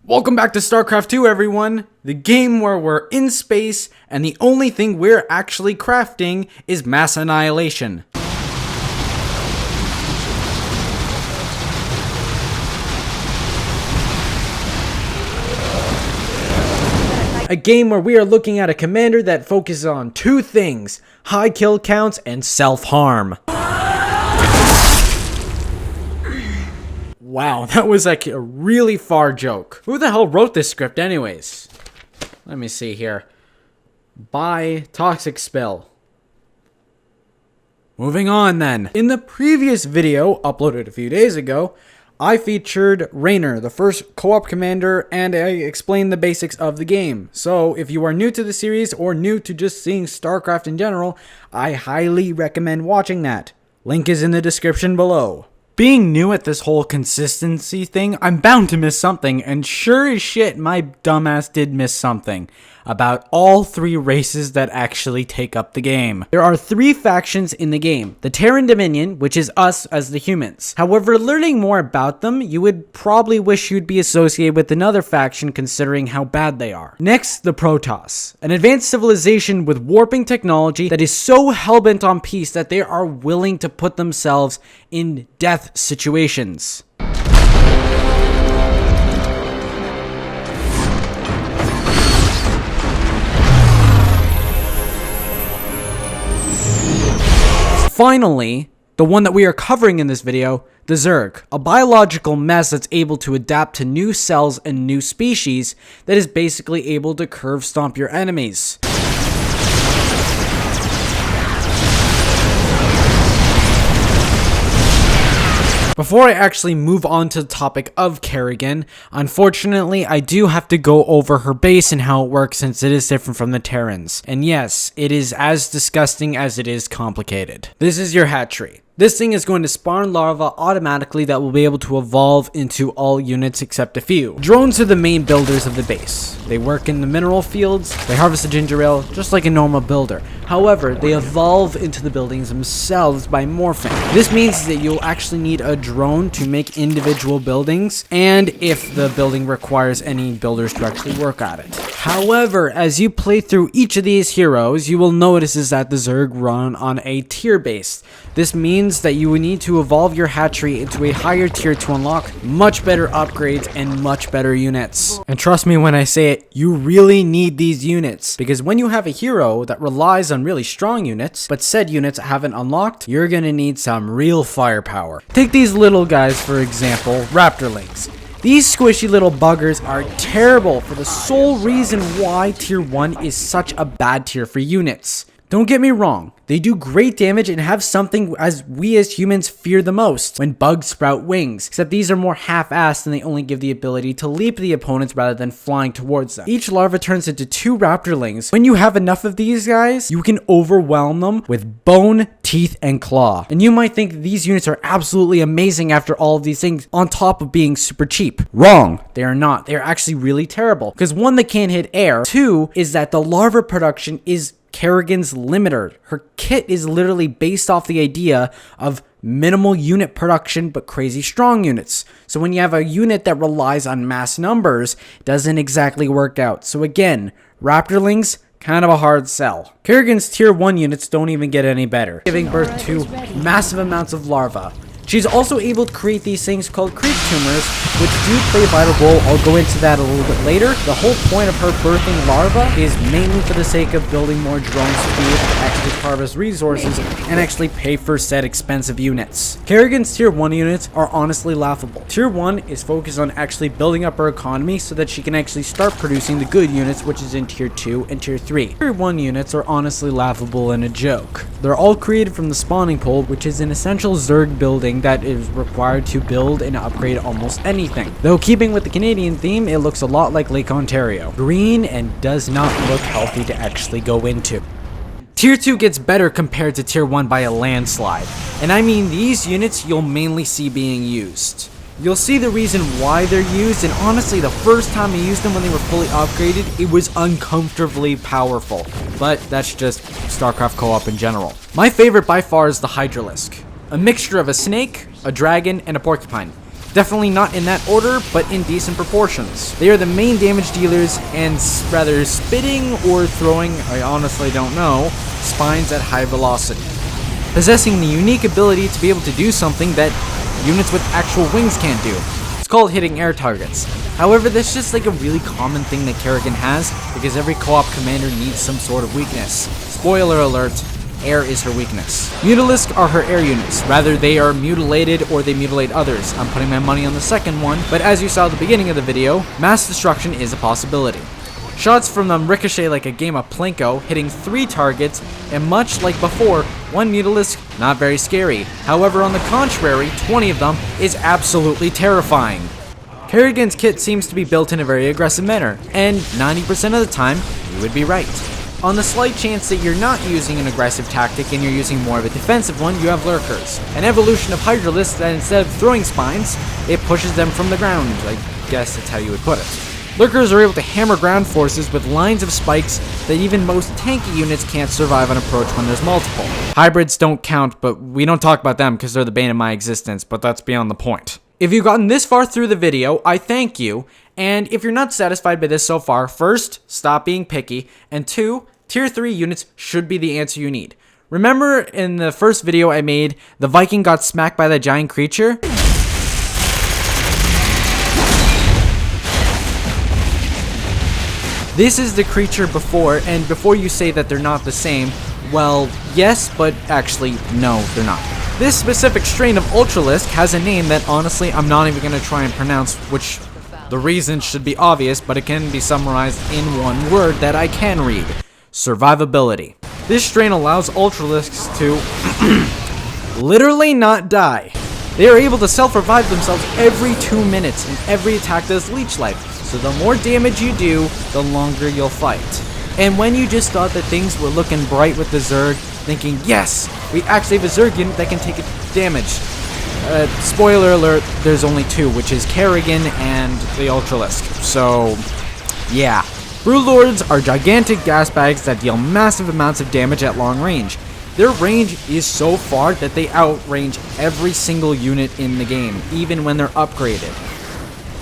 Welcome back to StarCraft 2, everyone! The game where we're in space and the only thing we're actually crafting is mass annihilation. A game where we are looking at a commander that focuses on two things: high kill counts and self-harm. Wow, that was like a really far joke. Who the hell wrote this script anyways? Let me see here. By ToxicSpill. Moving on then. In the previous video, uploaded a few days ago, I featured Raynor, the first co-op commander, and I explained the basics of the game. So if you are new to the series or new to just seeing StarCraft in general, I highly recommend watching that. Link is in the description below. Being new at this whole consistency thing, I'm bound to miss something, and sure as shit, my dumbass did miss something about all three races that actually take up the game. There are three factions in the game: the Terran Dominion, which is us as the humans. However, learning more about them, you would probably wish you'd be associated with another faction considering how bad they are. Next, the Protoss, an advanced civilization with warping technology that is so hellbent on peace that they are willing to put themselves in death situations. Finally, the one that we are covering in this video, the Zerg, a biological mess that's able to adapt to new cells and new species that is basically able to curve stomp your enemies. Before I actually move on to the topic of Kerrigan, unfortunately I do have to go over her base and how it works since it is different from the Terrans. And yes, it is as disgusting as it is complicated. This is your hatchery. This thing is going to spawn larvae automatically that will be able to evolve into all units except a few. Drones are the main builders of the base. They work in the mineral fields, they harvest the ginger ale just like a normal builder. However, they evolve into the buildings themselves by morphing. This means that you'll actually need a drone to make individual buildings, and if the building requires any builders to actually work at it. However, as you play through each of these heroes, you will notice is that the Zerg run on a tier base. This means that you will need to evolve your hatchery into a higher tier to unlock much better upgrades and much better units. And trust me when I say it, you really need these units, because when you have a hero that relies on really strong units, but said units haven't unlocked, you're gonna need some real firepower. Take these little guys for example, Raptorlings. These squishy little buggers are terrible for the sole reason why tier 1 is such a bad tier for units. Don't get me wrong, they do great damage and have something as we as humans fear the most, when bugs sprout wings, except these are more half-assed and they only give the ability to leap the opponents rather than flying towards them. Each larva turns into 2 Raptorlings. When you have enough of these guys, you can overwhelm them with bone, teeth, and claw. And you might think these units are absolutely amazing after all of these things, on top of being super cheap. Wrong, they are not. They are actually really terrible, because 1, they can't hit air. 2, is that the larva production is Kerrigan's limiter. Her kit is literally based off the idea of minimal unit production but crazy strong units. So when you have a unit that relies on mass numbers, it doesn't exactly work out. So again, Raptorlings, kind of a hard sell. Kerrigan's tier 1 units don't even get any better, giving birth to massive amounts of larvae. She's also able to create these things called creep tumors, which do play a vital role. I'll go into that a little bit later. The whole point of her birthing larvae is mainly for the sake of building more drones to be able to actually harvest resources and actually pay for said expensive units. Kerrigan's tier 1 units are honestly laughable. Tier 1 is focused on actually building up her economy so that she can actually start producing the good units, which is in tier 2 and tier 3. Tier 1 units are honestly laughable and a joke. They're all created from the spawning pool, which is an essential Zerg building that is required to build and upgrade almost anything. Though keeping with the Canadian theme, it looks a lot like Lake Ontario. Green and does not look healthy to actually go into. Tier 2 gets better compared to Tier 1 by a landslide. And I mean these units you'll mainly see being used. You'll see the reason why they're used, and honestly the first time I used them when they were fully upgraded, it was uncomfortably powerful. But that's just StarCraft co-op in general. My favorite by far is the Hydralisk. A mixture of a snake, a dragon, and a porcupine. Definitely not in that order, but in decent proportions. They are the main damage dealers and rather spitting or throwing, I honestly don't know, spines at high velocity, possessing the unique ability to be able to do something that units with actual wings can't do. It's called hitting air targets. However, that's just like a really common thing that Kerrigan has, because every co-op commander needs some sort of weakness. Spoiler alert, air is her weakness. Mutalisks are her air units. Rather, they are mutilated or they mutilate others. I'm putting my money on the second one, but as you saw at the beginning of the video, mass destruction is a possibility. Shots from them ricochet like a game of Plinko, hitting 3 targets, and much like before, 1 Mutalisk, not very scary. However, on the contrary, 20 of them is absolutely terrifying. Kerrigan's kit seems to be built in a very aggressive manner, and 90% of the time, you would be right. On the slight chance that you're not using an aggressive tactic and you're using more of a defensive one, you have Lurkers. An evolution of Hydralisks that instead of throwing spines, it pushes them from the ground. I guess that's how you would put it. Lurkers are able to hammer ground forces with lines of spikes that even most tanky units can't survive on approach when there's multiple. Hybrids don't count, but we don't talk about them because they're the bane of my existence, but that's beyond the point. If you've gotten this far through the video, I thank you, and if you're not satisfied by this so far, first, stop being picky, and 2, tier 3 units should be the answer you need. Remember in the first video I made, the Viking got smacked by that giant creature? This is the creature before, and before you say that they're not the same, well, yes, but actually, no, they're not. This specific strain of Ultralisk has a name that honestly I'm not even going to try and pronounce, which the reason should be obvious, but it can be summarized in one word that I can read. Survivability. This strain allows Ultralisks to literally not die. They are able to self-revive themselves every 2 minutes, and every attack does leech life, so the more damage you do, the longer you'll fight. And when you just thought that things were looking bright with the Zerg, thinking, yes, we actually have a Zerg unit that can take damage. Spoiler alert, there's only 2, which is Kerrigan and the Ultralisk. So, yeah. Broodlords are gigantic gas bags that deal massive amounts of damage at long range. Their range is so far that they outrange every single unit in the game, even when they're upgraded.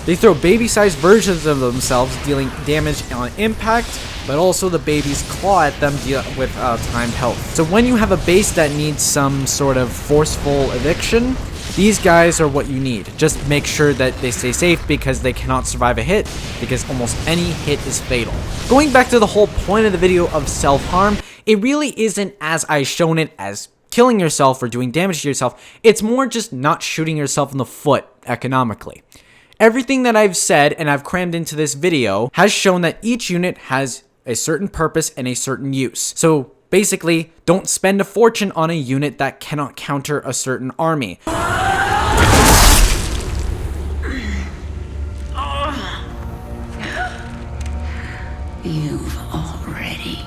They throw baby-sized versions of themselves, dealing damage on impact, but also the babies claw at them with timed health. So when you have a base that needs some sort of forceful eviction, these guys are what you need. Just make sure that they stay safe because they cannot survive a hit, because almost any hit is fatal. Going back to the whole point of the video of self-harm, it really isn't as I've shown it as killing yourself or doing damage to yourself. It's more just not shooting yourself in the foot economically. Everything that I've said and I've crammed into this video has shown that each unit has a certain purpose and a certain use. So basically, don't spend a fortune on a unit that cannot counter a certain army. You've already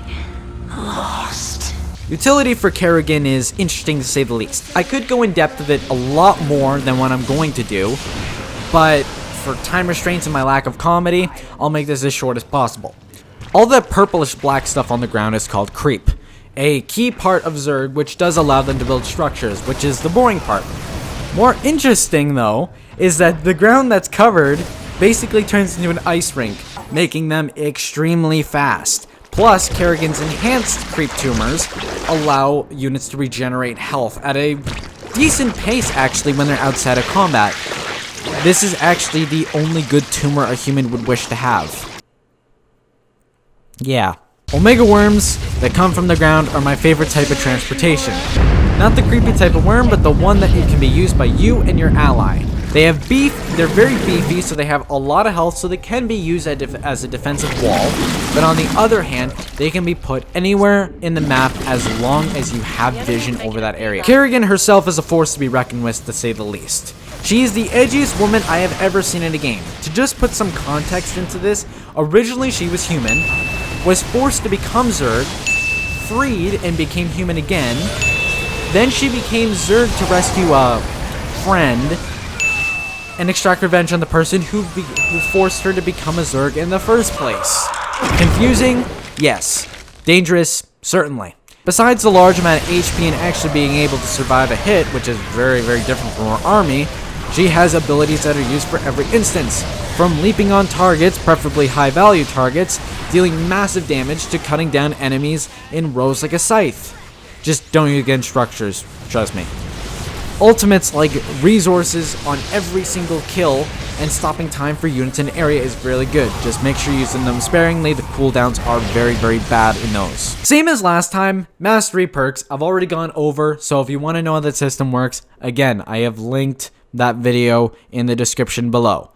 lost. Utility for Kerrigan is interesting to say the least. I could go in depth with it a lot more than what I'm going to do, but for time restraints and my lack of comedy, I'll make this as short as possible. All that purplish black stuff on the ground is called creep, a key part of Zerg which does allow them to build structures, which is the boring part. More interesting though, is that the ground that's covered basically turns into an ice rink, making them extremely fast. Plus, Kerrigan's enhanced creep tumors allow units to regenerate health at a decent pace actually when they're outside of combat. This is actually the only good tumor a human would wish to have. Yeah. Omega worms that come from the ground are my favorite type of transportation. Not the creepy type of worm, but the one that can be used by you and your ally. They have beef, they're very beefy, so they have a lot of health, so they can be used as a defensive wall. But on the other hand, they can be put anywhere in the map as long as you have vision over that area. Kerrigan herself is a force to be reckoned with, to say the least. She is the edgiest woman I have ever seen in a game. To just put some context into this, originally she was human, was forced to become Zerg, freed and became human again, then she became Zerg to rescue a friend, and extract revenge on the person who forced her to become a Zerg in the first place. Confusing? Yes. Dangerous? Certainly. Besides the large amount of HP and actually being able to survive a hit, which is very, very different from our army, She has abilities that are used for every instance, from leaping on targets, preferably high value targets, dealing massive damage, to cutting down enemies in rows like a scythe. Just don't use against structures, trust me. Ultimates like resources on every single kill and stopping time for units in an area is really good. Just make sure you're using them sparingly. The cooldowns are very, very bad in those. Same as last time, mastery perks I've already gone over, so if you want to know how the system works, again, I have linked that video in the description below.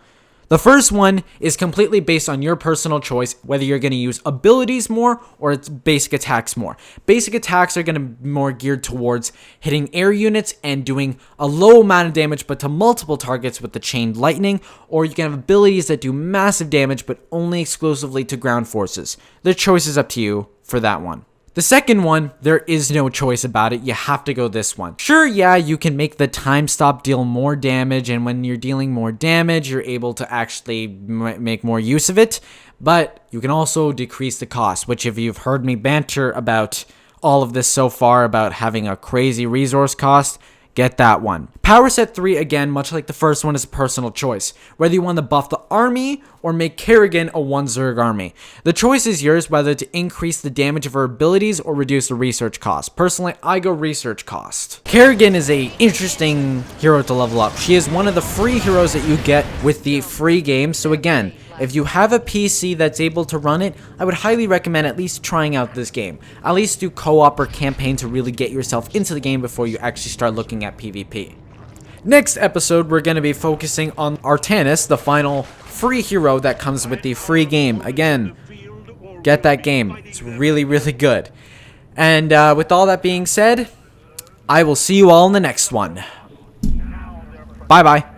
The first one is completely based on your personal choice, whether you're going to use abilities more or it's basic attacks more. Basic attacks are going to be more geared towards hitting air units and doing a low amount of damage but to multiple targets with the chained lightning, or you can have abilities that do massive damage but only exclusively to ground forces. The choice is up to you for that one. The second one, there is no choice about it. You have to go this one. Sure, yeah, you can make the time stop deal more damage, and when you're dealing more damage, you're able to actually make more use of it, but you can also decrease the cost, which if you've heard me banter about all of this so far about having a crazy resource cost, get that one. Power set 3, again, much like the first one, is a personal choice. Whether you want to buff the army or make Kerrigan a 1 Zerg army. The choice is yours whether to increase the damage of her abilities or reduce the research cost. Personally, I go research cost. Kerrigan is a interesting hero to level up. She is one of the free heroes that you get with the free game, so again, if you have a PC that's able to run it, I would highly recommend at least trying out this game. At least do co-op or campaign to really get yourself into the game before you actually start looking at PvP. Next episode, we're going to be focusing on Artanis, the final free hero that comes with the free game. Again, get that game. It's really, really good. And with all that being said, I will see you all in the next one. Bye-bye.